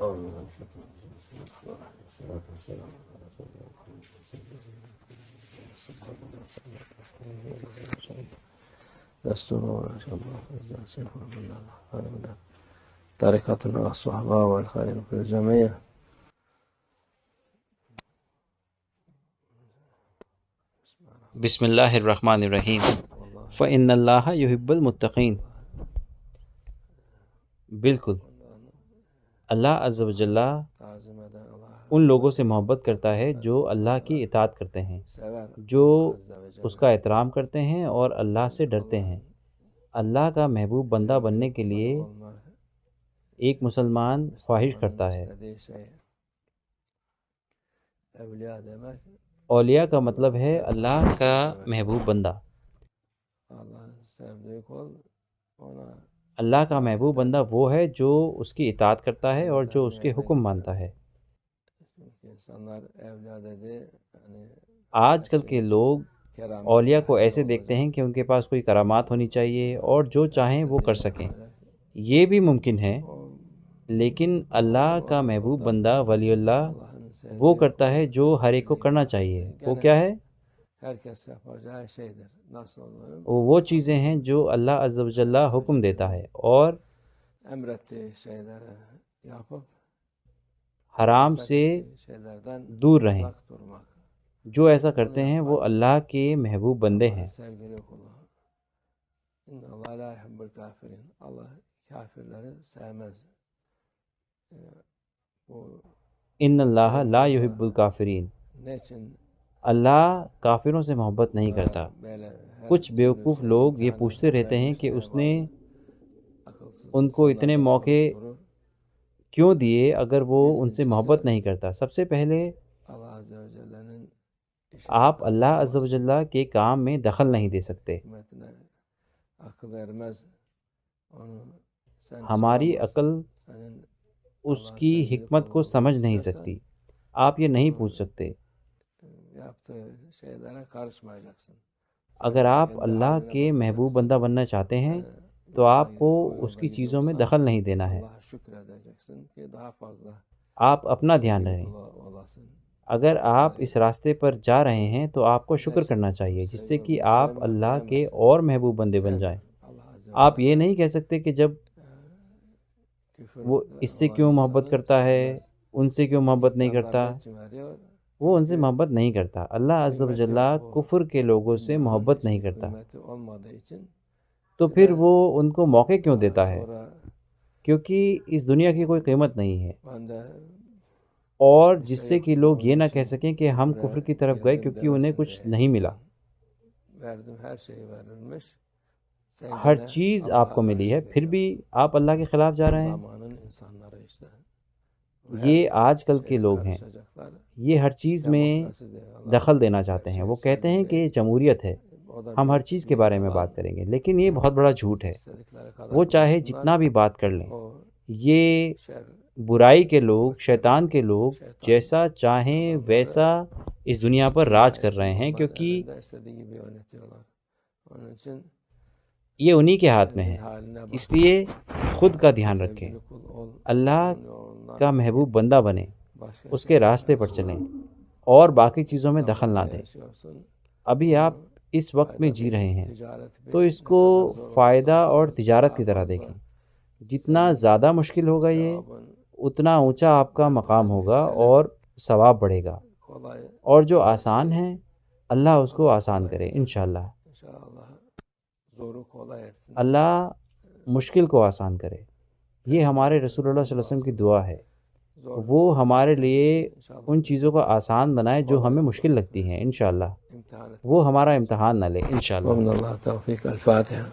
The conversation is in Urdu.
أعوذ بالله من الشيطان الرجيم. بسم الله الرحمن الرحيم. والصلاة والسلام على رسول الله محمد سيدنا دستور إن شاء الله إذا سيكون من طريقتنا الصحبة والخير في الجميع. بسم اللہ الرحمن الرحیم. فإن اللہ یحب المتقین. بالکل اللہ عز و جل ان لوگوں سے محبت کرتا ہے جو اللہ کی اطاعت کرتے ہیں، جو اس کا احترام کرتے ہیں اور اللہ سے ڈرتے ہیں. اللہ کا محبوب بندہ بننے کے لیے ایک مسلمان خواہش کرتا ہے. اولیاء کا مطلب ہے اللہ کا محبوب بندہ. اللہ کا محبوب بندہ وہ ہے جو اس کی اطاعت کرتا ہے اور جو اس کے حکم مانتا ہے. آج کل کے لوگ اولیاء کو ایسے دیکھتے ہیں کہ ان کے پاس کوئی کرامات ہونی چاہیے اور جو چاہیں وہ کر سکیں. یہ بھی ممکن ہے، لیکن اللہ کا محبوب بندہ ولی اللہ وہ کرتا ہے جو ہر ایک کو کرنا چاہیے. وہ کیا ہے؟ وہ چیزیں ہیں جو اللہ عز و جل حکم دیتا ہے، اور حرام سے دور رہیں. جو ایسا کرتے ہیں وہ اللہ کے محبوب بندے ہیں. ان اللہ لا یحب الکافرین. اللہ کافروں سے محبت نہیں کرتا. کچھ بیوقوف لوگ یہ پوچھتے رہتے ہیں کہ اس نے ان کو اتنے موقع کیوں دیے اگر وہ ان سے محبت نہیں کرتا. سب سے پہلے آپ اللہ عز و جل کے کام میں دخل نہیں دے سکتے. ہماری عقل اس کی حکمت کو سمجھ نہیں سکتی. آپ یہ نہیں پوچھ سکتے. اگر آپ اللہ کے محبوب بندہ بننا چاہتے ہیں تو آپ کو اس کی چیزوں میں دخل نہیں دینا ہے. آپ اپنا دھیان رہیں. اگر آپ اس راستے پر جا رہے ہیں تو آپ کو شکر کرنا چاہیے، جس سے کہ آپ اللہ کے اور محبوب بندے بن جائیں. آپ یہ نہیں کہہ سکتے کہ جب وہ اس سے کیوں محبت کرتا ہے، ان سے کیوں محبت نہیں کرتا. وہ ان سے محبت نہیں کرتا. اللہ عز و جل کفر کے لوگوں سے محبت نہیں کرتا. تو پھر وہ ان کو موقع کیوں دیتا ہے؟ کیونکہ اس دنیا کی کوئی قیمت نہیں ہے، اور جس سے کہ لوگ یہ نہ کہہ سکیں کہ ہم کفر کی طرف گئے کیونکہ انہیں کچھ نہیں ملا. ہر چیز آپ کو ملی ہے، پھر بھی آپ اللہ کے خلاف جا رہے ہیں. یہ آج کل کے لوگ ہیں، یہ ہر چیز میں دخل دینا چاہتے ہیں. وہ کہتے ہیں کہ یہ جمہوریت ہے، ہم ہر چیز کے بارے میں بات کریں گے، لیکن یہ بہت بڑا جھوٹ ہے. وہ چاہے جتنا بھی بات کر لیں، یہ برائی کے لوگ، شیطان کے لوگ جیسا چاہیں ویسا اس دنیا پر راج کر رہے ہیں، کیونکہ یہ انہی کے ہاتھ میں ہے. اس لیے خود کا دھیان رکھیں، اللہ کا محبوب بندہ بنیں، اس کے راستے پر چلیں، اور باقی چیزوں میں دخل نہ دیں. ابھی آپ اس وقت میں جی رہے ہیں تو اس کو فائدہ اور تجارت کی طرح دیکھیں. جتنا زیادہ مشکل ہوگا یہ، اتنا اونچا آپ کا مقام ہوگا اور ثواب بڑھے گا. اور جو آسان ہے اللہ اس کو آسان کرے انشاءاللہ. اللہ مشکل کو آسان کرے. یہ ہمارے رسول اللہ صلی اللہ علیہ وسلم کی دعا ہے. وہ ہمارے لیے ان چیزوں کو آسان بنائے جو ہمیں مشکل لگتی ہیں انشاءاللہ. وہ ہمارا امتحان نہ لے انشاءاللہ. ومن اللہ توفیق. الفاتحہ.